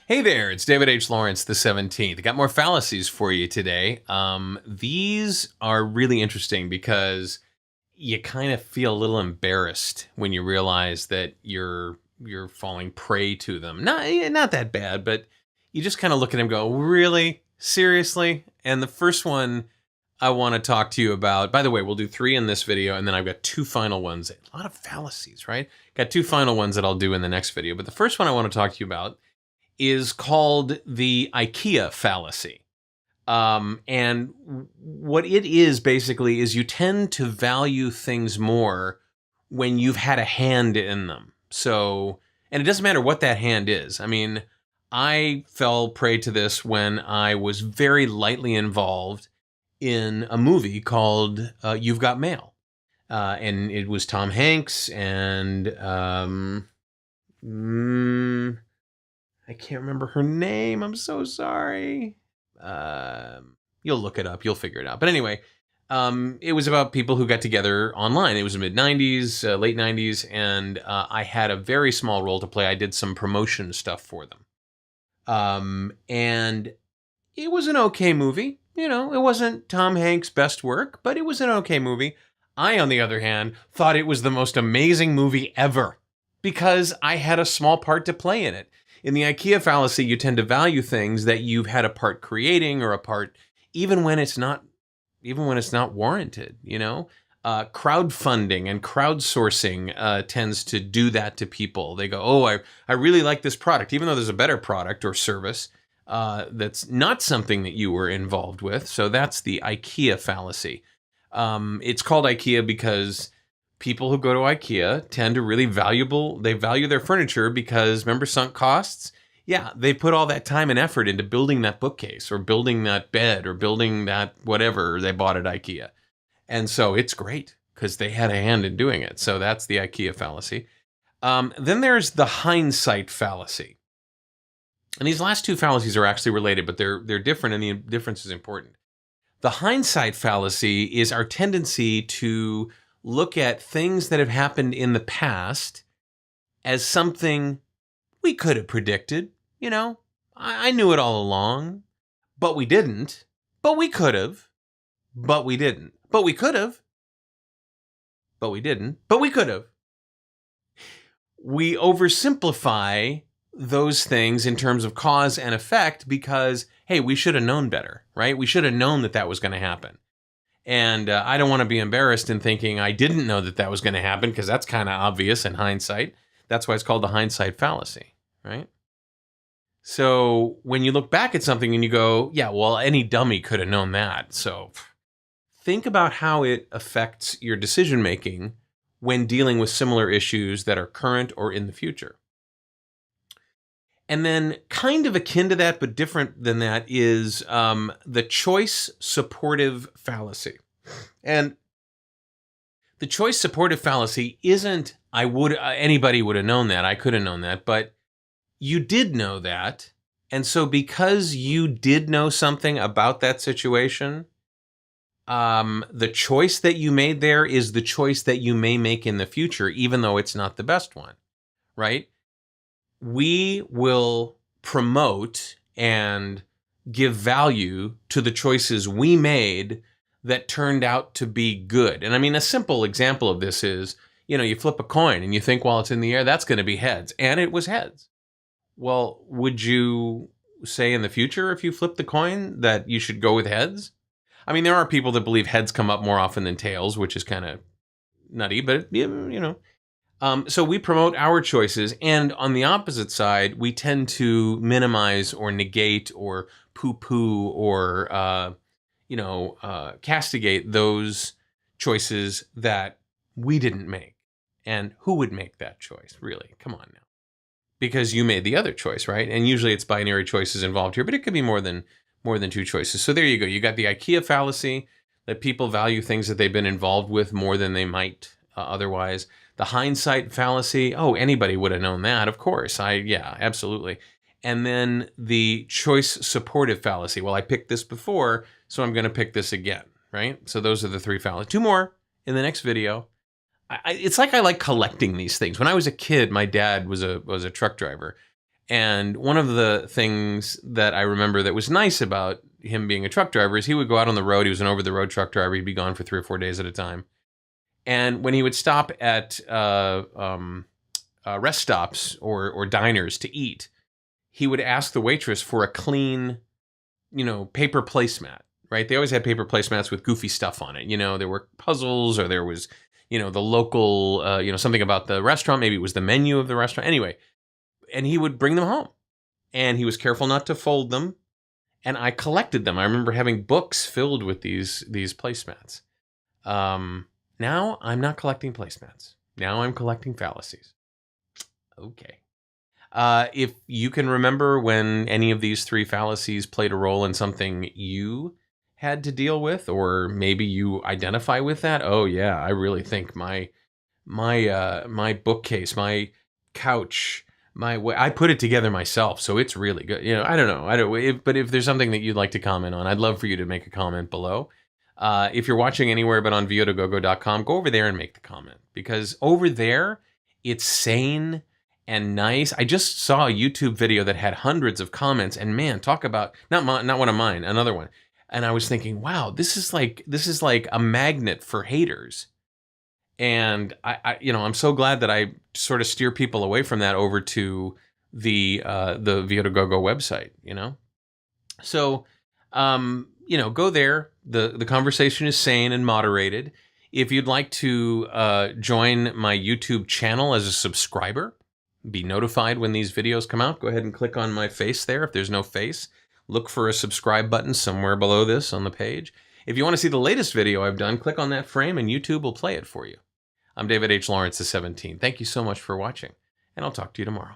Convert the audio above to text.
Hey there, it's David H. Lawrence, the 17th. I got more fallacies for you today. These are really interesting because you kind of feel a little embarrassed when you realize that you're falling prey to them. Not that bad, but you just kind of look at them and go, really? Seriously? And the first one I want to talk to you about, by the way, we'll do 3 in this video, and then I've got 2 final ones. A lot of fallacies, right? Got 2 final ones that I'll do in the next video. But the first one I want to talk to you about is called the IKEA Fallacy. And what it is basically is you tend to value things more when you've had a hand in them. So, and it doesn't matter what that hand is. I mean, I fell prey to this when I was very lightly involved in a movie called You've Got Mail. And it was Tom Hanks and I can't remember her name. I'm so sorry. You'll look it up. You'll figure it out. But anyway, it was about people who got together online. It was the mid-'90s, late 90s, and I had a very small role to play. I did some promotion stuff for them. And it was an okay movie. You know, it wasn't Tom Hanks' best work, but it was an okay movie. I, on the other hand, thought it was the most amazing movie ever because I had a small part to play in it. In the IKEA fallacy, you tend to value things that you've had a part creating or a part, even when it's not warranted. You know, crowdfunding and crowdsourcing tends to do that to people. They go, "Oh, I really like this product," even though there's a better product or service that's not something that you were involved with. So that's the IKEA fallacy. It's called IKEA because people who go to IKEA tend to really they value their furniture because, remember sunk costs? Yeah, they put all that time and effort into building that bookcase or building that bed or building that whatever they bought at IKEA. And so it's great because they had a hand in doing it. So that's the IKEA fallacy. Then there's the hindsight fallacy. And these last 2 fallacies are actually related, but they're different, and the difference is important. The hindsight fallacy is our tendency to look at things that have happened in the past as something we could have predicted. You know, I knew it all along, but we didn't. But we could have, but we didn't. But we could have, but we didn't. But we could have. We oversimplify those things in terms of cause and effect because, hey, we should have known better, right? We should have known that that was going to happen. And I don't want to be embarrassed in thinking I didn't know that that was going to happen because that's kind of obvious in hindsight. That's why it's called the hindsight fallacy, right? So when you look back at something and you go, yeah, well, any dummy could have known that. So think about how it affects your decision making when dealing with similar issues that are current or in the future. And then kind of akin to that, but different than that, is the choice supportive fallacy. And the choice supportive fallacy isn't, anybody would have known that, I could have known that, but you did know that. And so because you did know something about that situation, the choice that you made there is the choice that you may make in the future, even though it's not the best one, right? We will promote and give value to the choices we made that turned out to be good. And I mean, a simple example of this is, you know, you flip a coin and you think while it's in the air, that's going to be heads. And it was heads. Well, would you say in the future, if you flip the coin, that you should go with heads? I mean, there are people that believe heads come up more often than tails, which is kind of nutty, but, you know. So we promote our choices, and on the opposite side, we tend to minimize or negate or poo-poo or, castigate those choices that we didn't make. And who would make that choice, really? Come on now. Because you made the other choice, right? And usually it's binary choices involved here, but it could be more than 2 choices. So there you go. You got the IKEA fallacy, that people value things that they've been involved with more than they might otherwise. The hindsight fallacy, oh, anybody would have known that, of course. Yeah, absolutely. And then the choice supportive fallacy. Well, I picked this before, so I'm going to pick this again, right? So those are the 3 fallacies. 2 more in the next video. It's like I like collecting these things. When I was a kid, my dad was a truck driver, And one of the things that I remember that was nice about him being a truck driver is he would go out on the road. He was an over-the-road truck driver. He'd be gone for 3 or 4 days at a time. And when he would stop at rest stops or diners to eat, he would ask the waitress for a clean, paper placemat, right? They always had paper placemats with goofy stuff on it. There were puzzles, or there was, the local, something about the restaurant. Maybe it was the menu of the restaurant. Anyway, and he would bring them home. And he was careful not to fold them. And I collected them. I remember having books filled with these placemats. Now I'm not collecting placemats. Now I'm collecting fallacies. Okay. If you can remember when any of these 3 fallacies played a role in something you had to deal with, or maybe you identify with that, oh yeah, I really think my bookcase, my couch, I put it together myself, so it's really good. I don't know. But if there's something that you'd like to comment on, I'd love for you to make a comment below. If you're watching anywhere but on votogogo.com, go over there and make the comment, because over there it's sane and nice. I just saw a YouTube video that had hundreds of comments, and man, talk about not one of mine, another one. And I was thinking, wow, this is like a magnet for haters. And I'm so glad that I sort of steer people away from that over to the Votogogo website, So, go there. The conversation is sane and moderated. If you'd like to join my YouTube channel as a subscriber, be notified when these videos come out, go ahead and click on my face there. If there's no face, look for a subscribe button somewhere below this on the page. If you want to see the latest video I've done, click on that frame and YouTube will play it for you. I'm David H. Lawrence, the 17. Thank you so much for watching, and I'll talk to you tomorrow.